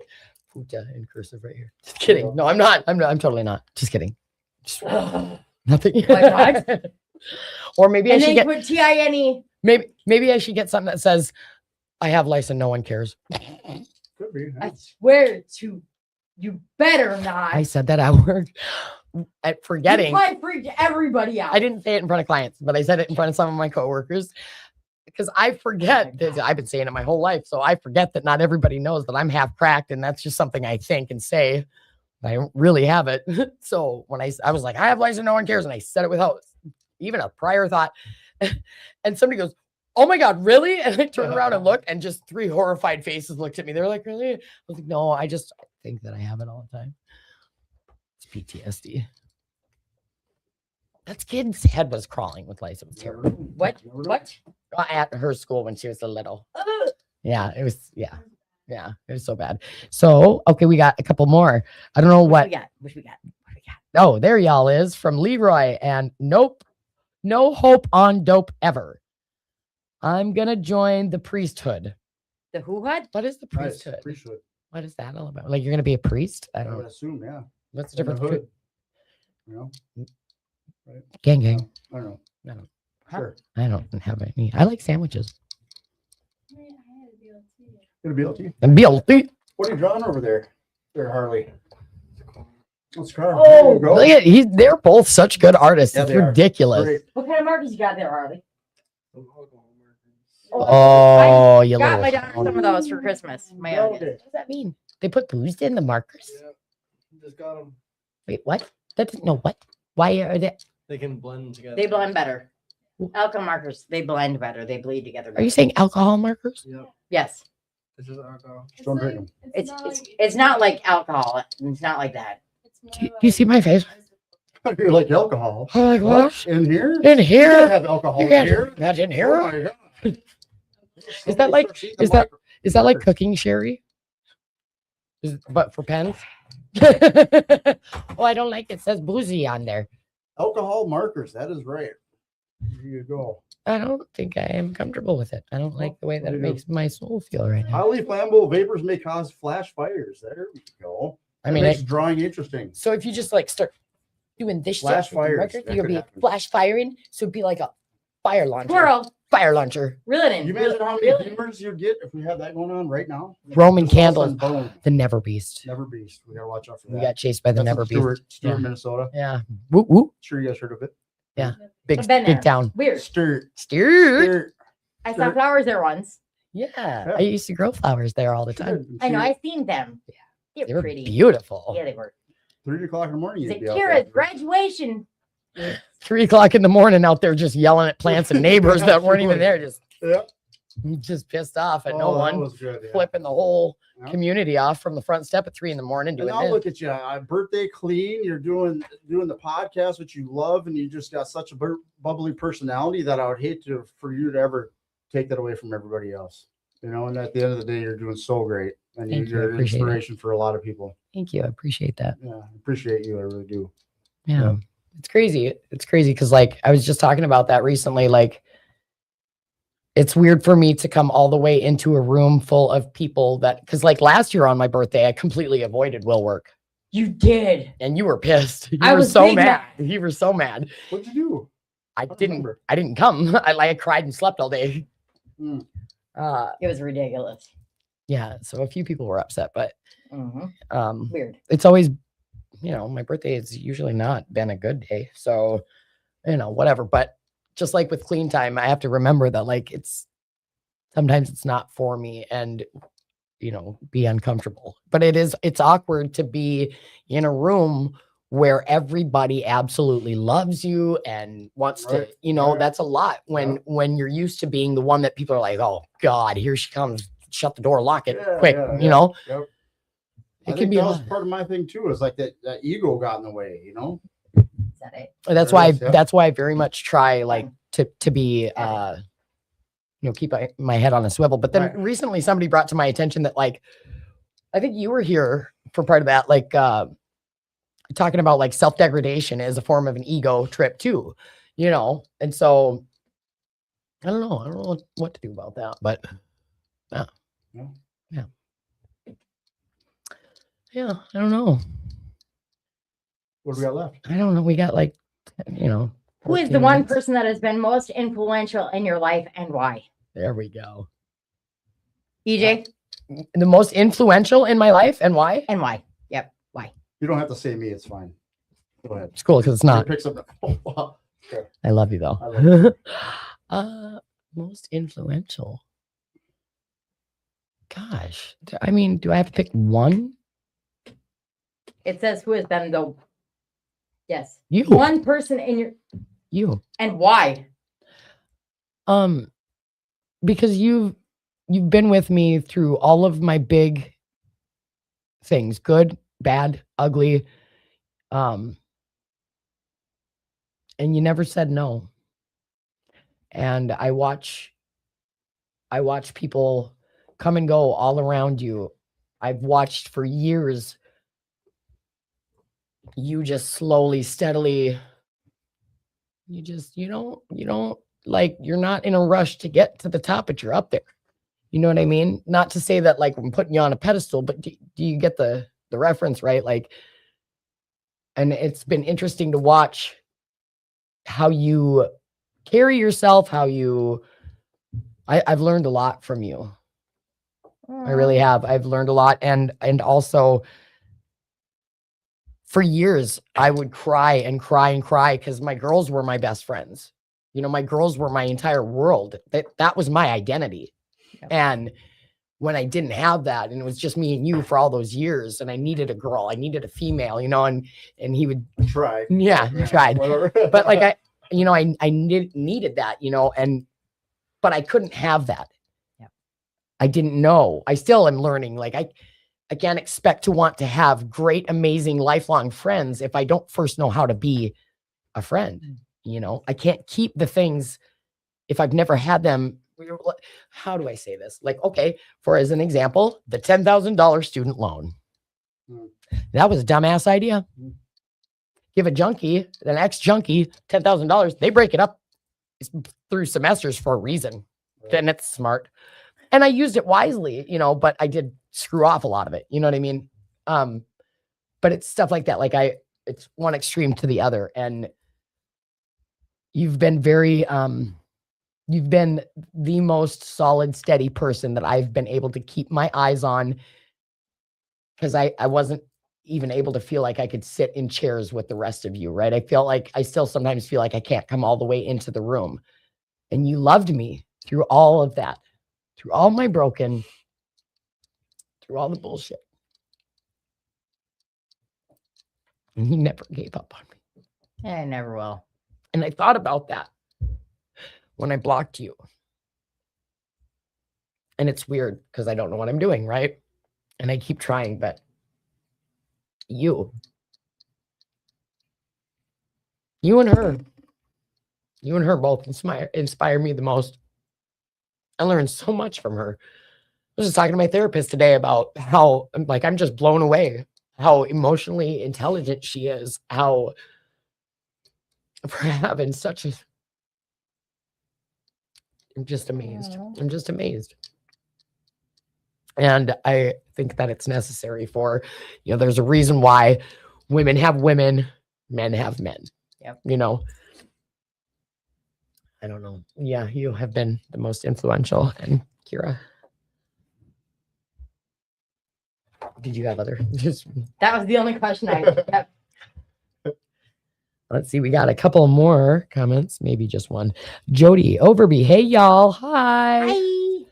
Puta in cursive right here. Just kidding. No, I'm not. I'm totally not. Just kidding. Just nothing. Like what? Or maybe I And should then get put TINE. maybe I should get something that says I have lice and no one cares. Could be. I swear to you better not. I said that at work at forgetting. You probably freaked everybody out. I didn't say it in front of clients, but I said it in front of some of my coworkers because I forget that I've been saying it my whole life. So I forget that not everybody knows that I'm half cracked, and that's just something I think and say. I don't really have it. So when I was like, I have lice and no one cares, and I said it without even a prior thought, and somebody goes, "Oh my God, really?" And I turned around and looked, and just 3 horrified faces looked at me. They were like, "Really?" I was like, "No, I just think that I have it all the time. It's PTSD." That kid's head was crawling with lice. It was terrible. What? What? At her school when she was a little. Ugh. Yeah, it was. Yeah, it was so bad. So okay, we got a couple more. I don't know What what. we got? What we got? What we got? Oh, there y'all is from Leroy, and nope, no hope on dope ever. I'm gonna join the priesthood. The who what? What is the Nice. priesthood? Priesthood. What is that all about? Like you're gonna be a priest? I I don't would know. assume, yeah. What's the In the difference between hood. You know? gang gang? I don't know. I don't. Sure. I don't have any. I like sandwiches. It'll be LT. And BLT. What are you drawing over there? There, Harley. Let's try. Oh, Look at they're both such good artists. Yeah, It's they are. ridiculous. Great. What kind of markers you got there, Harley? Oh, you Got my little. daughter some of those for Christmas. My youngest. Okay. What does that mean? They put booze in the markers? Just got them. Wait, what? That doesn't know what? Why are they? They can blend together. They blend better. Alcohol markers, they blend better. They bleed together. Are you saying alcohol markers? Yep. Yes. It's just alcohol. Just don't drink them. It's not like alcohol. It's not like that. Do you see my face? You're like alcohol. I'm like, what? In here? In You can't here? have alcohol You in can't here. imagine Oh here. my God. Is that like- Somebody starts eating is the that- Is that like markers. cooking sherry? But for pens? Oh, I don't like it. It says boozy on there. Alcohol markers? That is right. Here you go. I don't think I am comfortable with it. I don't like the way that it makes my soul feel right now. Highly flammable vapors may cause flash fires. There we go. I That mean, makes drawing interesting. so if you just like start doing this Flash shit with the fires, record, that you'll could be happen. flash firing. So it'd be like a fire launcher. Squirrel. Fire launcher. Reel it in. You Reel imagine how reel many it in. beamers you'd get if we had that going on right now? Roman Just all of a candles. sudden, boom. The Never Beast. Never Beast. We gotta watch out for that. We got chased by the That's in Never Beast. Stewart, Yeah. Minnesota. Yeah. Whoop whoop. Sure, you guys heard of it. Big I've been big there. town. Weird. Stewart. Steer. Stewart. I saw flowers there once. Yeah. I used to grow flowers there all the time. I know. I've seen them. They They're were pretty. beautiful. Yeah, they were. 3 o'clock in the morning. It's You'd like be out Kara's there. graduation. 3 o'clock in the morning out there just yelling at plants and neighbors that weren't even there, Yep. just pissed off at Oh, no that one, was good, yeah. flipping the whole Yeah. community off from the front step at 3 in the morning And doing now this. look at you, birthday clean. You're doing the podcast, which you love, and you just got such a bubbly personality that I would hate for you to ever take that away from everybody else. You know, and at the end of the day, you're doing so great, and Thank you, I you're an appreciate it. inspiration for a lot of people. Thank you. I appreciate that. Yeah, I appreciate you. I really do. Yeah. Yeah. It's crazy. It's crazy because like I was just talking about that recently. Like it's weird for me to come all the way into a room full of people that because like last year on my birthday, I completely avoided Will work. You did. And you were pissed. You I were was so big mad. You were so mad. What'd you do? I don't didn't remember. I didn't come. I cried and slept all day. Mm. It was ridiculous. Yeah. So a few people were upset, but Mhm. Weird. it's always, my birthday has usually not been a good day. So, whatever. But just like with clean time, I have to remember that like sometimes it's not for me and, be uncomfortable. But it's awkward to be in a room where everybody absolutely loves you and wants Right, to, right. that's a lot when you're used to being the one that people are like, oh God, here she comes, shut the door, lock it Yeah, quick, yeah, you know? Yep. It I can think be a that was lot. part of my thing too. Is like that ego got in the way. Is that it? That's There why is, yeah. that's why I very much try like to be keep my head on a swivel. But then Right. recently somebody brought to my attention that like I think you were here for part of that, like talking about like self-degradation as a form of an ego trip too, and so I don't know what to do about that, but yeah, I don't know. What do we got left? I don't know. We got like, Who is 14 the one minutes. person that has been most influential in your life and why? There we go. EJ? The most influential in my life and why? And why? Yep. Why? You don't have to say me. It's fine. Go ahead. It's cool because it's not. Pick something. Oh, wow. Okay. I love you though. I love Most influential. Gosh, I mean, do I have to pick one? It says who has been the yes. You. One person in your You. and why? Because you've been with me through all of my big things, good, bad, ugly. And you never said no. And I watch people come and go all around you. I've watched for years you just slowly, steadily, you don't like, you're not in a rush to get to the top, but you're up there. You know what I mean? Not to say that like I'm putting you on a pedestal, but do you get the reference, right? Like, and it's been interesting to watch how you carry yourself, I've learned a lot from you. I really have. I've learned a lot. And also for years, I would cry and cry and cry because my girls were my best friends. My girls were my entire world. That was my identity. Yep. And when I didn't have that, and it was just me and you for all those years, and I needed a girl, I needed a female, and he would, Try. yeah, he tried. Whatever. But like I needed that, but I couldn't have that. Yep. I didn't know. I still am learning. Like I can't expect to want to have great, amazing, lifelong friends if I don't first know how to be a friend. You know, I can't keep the things if I've never had them. How do I say this? Like, okay, for as an example, the $10,000 student loan. Hmm. That was a dumbass idea. Hmm. Give a junkie, an ex-junkie, $10,000. They break it up through semesters for a reason. Right. And it's smart. And I used it wisely, you know, but I did screw off a lot of it. You know what I mean? But it's stuff like that. Like it's one extreme to the other. And you've been you've been the most solid, steady person that I've been able to keep my eyes on, because I wasn't even able to feel like I could sit in chairs with the rest of you, right? I still sometimes feel like I can't come all the way into the room. And you loved me through all of that, through all my broken, through all the bullshit. And you never gave up on me. Yeah, I never will. And I thought about that when I blocked you. And it's weird because I don't know what I'm doing, right? And I keep trying, but you and her both inspire me the most. I learned so much from her. I was just talking to my therapist today about how, like, I'm just blown away how emotionally intelligent she is, how for having such a, I'm just amazed. Aw. I'm just amazed. And I think that it's necessary for, you know, there's a reason why women have women, men have men. Yep. You know, I don't know. Yeah, you have been the most influential. And Kira, did you have other? Just That was the only question I kept. let's see. We got a couple more comments, maybe just one. Jody Overby, hey y'all, hi. Hi.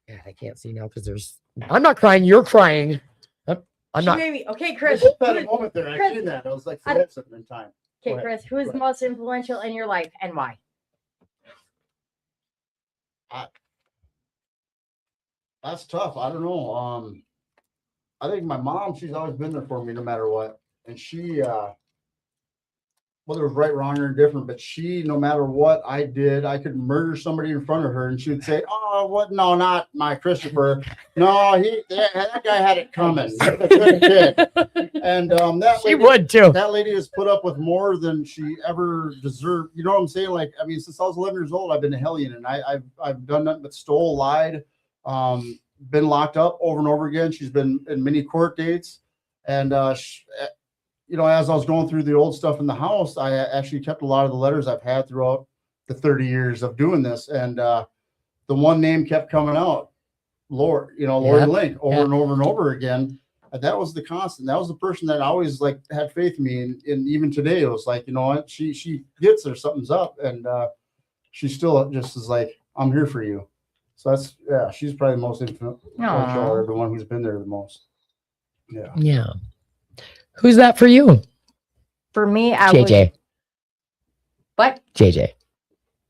God, I can't see now because I'm not crying. You're crying. I'm She not. made me, okay, Chris. Just had a moment there. I Chris. seen that. I was like, I- that's something in time. Go Okay, ahead. Chris, who is Go the ahead. most influential in your life and why? That's tough. I don't know. I think my mom, she's always been there for me no matter what. And she, whether it was right, wrong, or indifferent, but she, no matter what I did, I could murder somebody in front of her and she would say, oh, what? No, not my Christopher. No, that guy had it coming. He's a good kid. And that She lady, would too. that lady has put up with more than she ever deserved. You know what I'm saying? Like, I mean, since I was 11 years old, I've been a hellion, and I've done nothing but stole, lied, been locked up over and over again. She's been in many court dates, and you know, as I was going through the old stuff in the house, I actually kept a lot of the letters I've had throughout the 30 years of doing this, and the one name kept coming out, Lord, you know, Lori Yeah. Link, over Yeah. and over and over again. And that was the constant. That was the person that always like had faith in me. And even today, it was like, you know what, she gets there, something's up, and she still just is like, I'm here for you. So that's, yeah, she's probably the most influential, or the one who's been there the most. Yeah. Yeah. Who's that for you? For me, I would. JJ. What? JJ.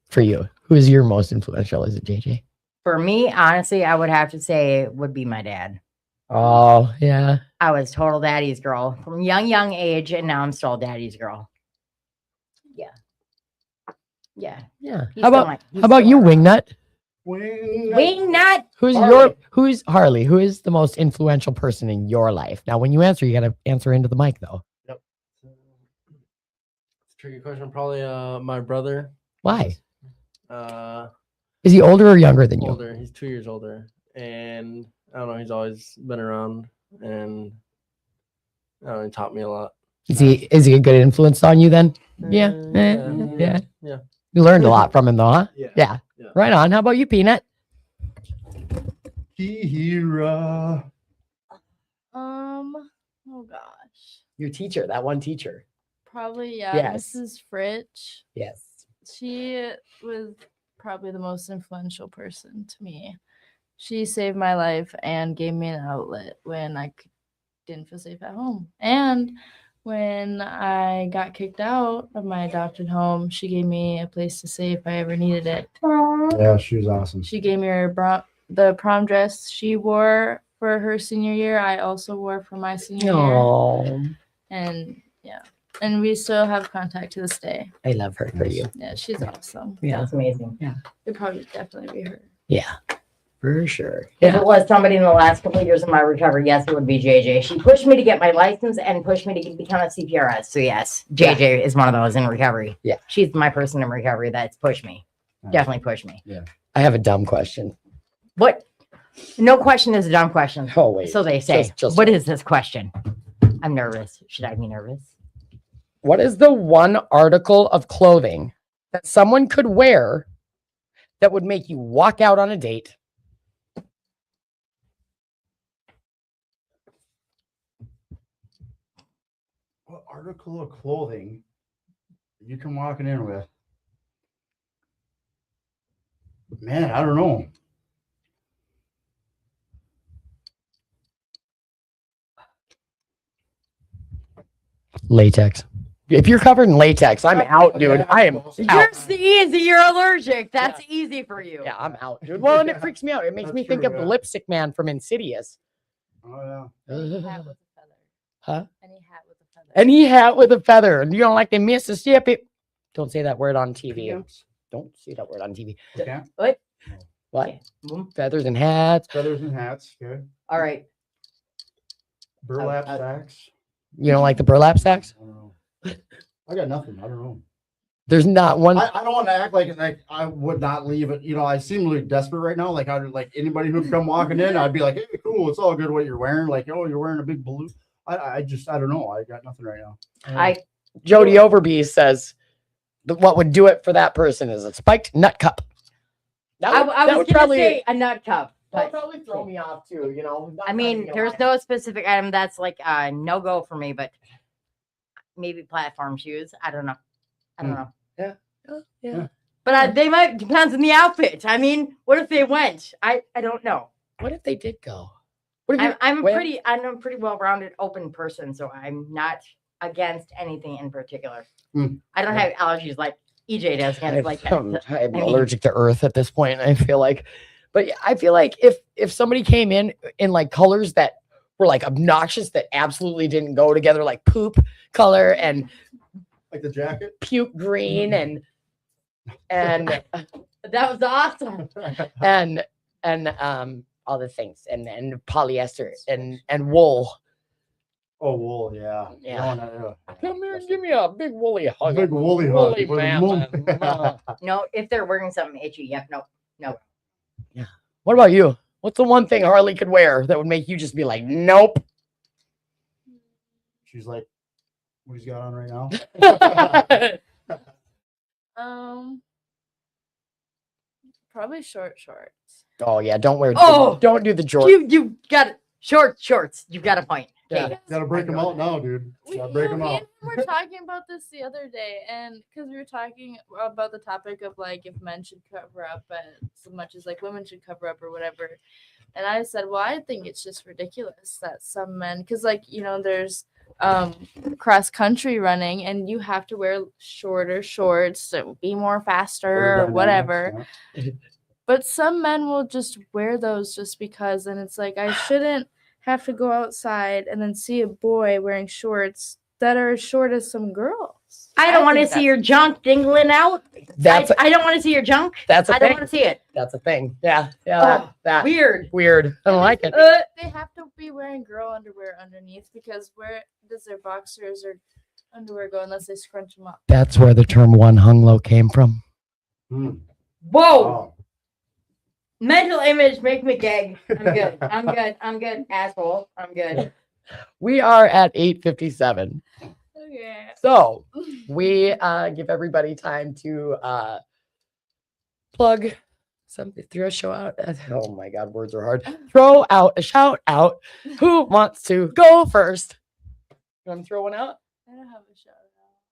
For you. Who's your most influential? Is it JJ? For me, honestly, I would have to say it would be my dad. Oh, yeah. I was total daddy's girl from young age, and now I'm still daddy's girl. Yeah. Yeah. Yeah. He's How still about he's how about still you, around. Wingnut? Wingnut. Who's Harley? Who is the most influential person in your life? Now, when you answer, you got to answer into the mic, though. It's a tricky question. Probably my brother. Why? Uh, Is he older or younger than you? older. He's 2 years older, and I don't know. He's always been around, and I don't know, he taught me a lot. Is he a good influence on you then? Yeah. Yeah. Yeah. You learned a lot from him, though, huh? Yeah. Yeah. Yeah. Right on. How about you, Peanut? Kira. Oh gosh. Your teacher, that one teacher. Probably, yeah, Yes. Mrs. Fritch. Yes. She was probably the most influential person to me. She saved my life and gave me an outlet when I didn't feel safe at home. And when I got kicked out of my adopted home, she gave me a place to stay if I ever needed it. Yeah, she was awesome. She gave me the prom dress she wore for her senior year. I also wore for my senior year. Oh, And yeah. And we still have contact to this day. I love her for you. Yeah, she's awesome. Yeah, That's amazing. It'd probably definitely be her. yeah, for sure. If Yeah, it was somebody in the last couple of years of my recovery, yes, it would be JJ. She pushed me to get my license and pushed me to become a CPRS. So yes, JJ is one of those in recovery. Yeah. She's my person in recovery that's pushed me. Definitely pushed me. I have a dumb question. What? No question is a dumb question. Oh wait, So they say. Just What is this question? I'm nervous. Should I be nervous? what is the one article of clothing that someone could wear that would make you walk out on a date? What article of clothing you come walking in with? Man, I don't know. Latex. If you're covered in latex, I'm out, dude. I am You're out. easy. You're allergic. That's easy for you. Yeah, I'm out, dude. Well, and it freaks me out. It makes That's me think true, of the yeah. lipstick man from Insidious. Oh Any hat with a feather. Huh? Any hat with a feather. Any hat with a feather. And you don't like the Mississippi. Don't say that word on TV. yeah. Don't say that word on TV. Okay. What? What? Okay. Boom. Feathers and hats. Feathers and hats. Okay. All right. Burlap I- sacks. You don't like the burlap sacks? I don't know. I got nothing. I don't know. There's not one. I don't want to act like I would not leave it. You know, I seem really desperate right now. Like like anybody who'd come walking in, I'd be like, hey, cool, it's all good what you're wearing. Like, oh, you're wearing a big balloon. I don't know. I got nothing right now. Jody Overby says what would do it for that person is a spiked nut cup. I was would gonna probably say a nut cup, that would but probably throw me off too. You know. I mean, there's no specific item that's like a no go for me, but maybe platform shoes. I don't know. I don't know. Yeah. But they might depends on the outfit. I mean, what if they went? I don't know. What if they did go? What if you, I'm well- a pretty well-rounded, open person, so I'm not against anything in particular. Hmm. I don't have allergies like EJ does. I'm I mean- allergic to earth at this point. I feel like, but yeah, I feel like if somebody came in like colors that were like obnoxious that absolutely didn't go together, like poop color and Like the jacket. puke green and That was awesome. and all the things and polyester and wool. Oh, wool. Yeah. Yeah. No, Come here and give me a big woolly hug. Big woolly hug. Woolly with a mammoth. No, if they're wearing something itchy, yep, no. What about you? What's the one thing Harley could wear that would make you just be like, nope? She's like, what he's got on right now. Probably short shorts. Oh yeah, don't wear. Oh! Don't do the Jordan. You got it. Shorts. You've got a point. Okay. Yeah. Gotta break them out now, dude. Gotta break them me out. and him were talking about this the other day, and because we were talking about the topic of like if men should cover up as much as like women should cover up or whatever, and I said, well, I think it's just ridiculous that some men, because like there's cross country running and you have to wear shorter shorts to be more faster or whatever. Yeah. But some men will just wear those just because, and it's like I shouldn't have to go outside and then see a boy wearing shorts that are as short as some girls. I don't want to think see your junk dingling out. That's I don't want to see your junk. that's a I don't thing. want to see it. That's a thing. Yeah. Oh, That Weird. weird. I don't like it. They have to be wearing girl underwear underneath because where does their boxers or underwear go unless they scrunch them up? That's where the term one hung low came from. Hmm. Whoa. Oh. Mental image make me gag. I'm good. Asshole. I'm good. We are at 8:57. Okay. So we give everybody time to plug something, throw a show out. Oh my God, words are hard. Throw out a shout out. Who wants to go first? You want to throw one out? I don't have a shout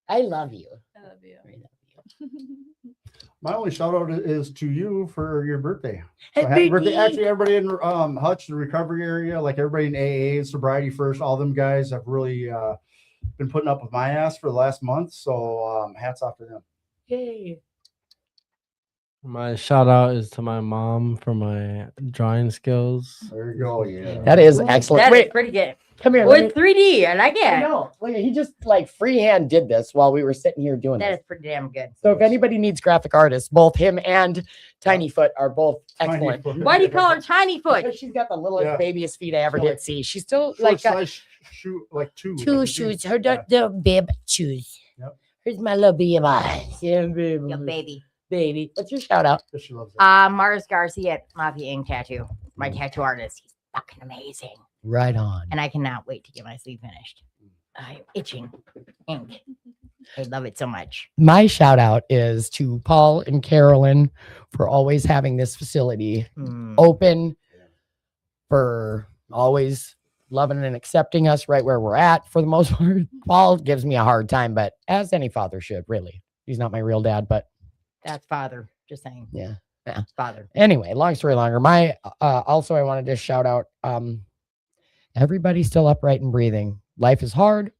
I love you. out. I love you. I love you. My only shout out is to you for your birthday. So Happy happy birthday. birthday. Actually, everybody in Hutch, the recovery area, like everybody in AA and Sobriety First, all them guys have really been putting up with my ass for the last month. So hats off to them. Yay. My shout out is to my mom for my drawing skills. There you go. Yeah. That is excellent. That is Wait, pretty good. come here. let me- With 3D, I like I it. know. Look, he just like freehand did this while we were sitting here doing That this. is pretty damn good. So if anybody needs graphic artists, both him and Tinyfoot are both excellent. Why do you call her Tiny Foot? Because she's got the littlest Yeah. babiest feet I ever Short- did see. She's still Short like got size shoe, like two. two like a shoes. two. Her Yeah. little bib shoes. Yep. Here's my little BMI. Yeah, baby. Yo, baby. Baby. What's your shout out? Yeah, she loves that. Mars Garcia at Mafia Ink Tattoo. My tattoo artist. He's fucking amazing. Right on. And I cannot wait to get my sleeve finished. I'm itching. Ink. I love it so much. My shout out is to Paul and Carolyn for always having this facility Mm. open, for always loving and accepting us right where we're at for the most part. Paul gives me a hard time, but as any father should, really. He's not my real dad, but That's father. Just saying. yeah. It's father. Anyway, long story longer. My also I wanted to shout out everybody's still upright and breathing. Life is hard.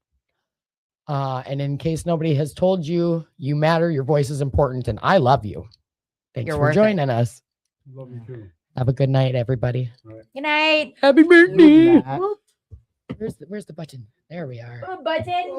And in case nobody has told you, you matter, your voice is important, and I love you. Thanks You're for worth it. joining us. Love you too. Have a good night, everybody. Good night. Happy birthday. Matt. Where's the button? There we are. Button.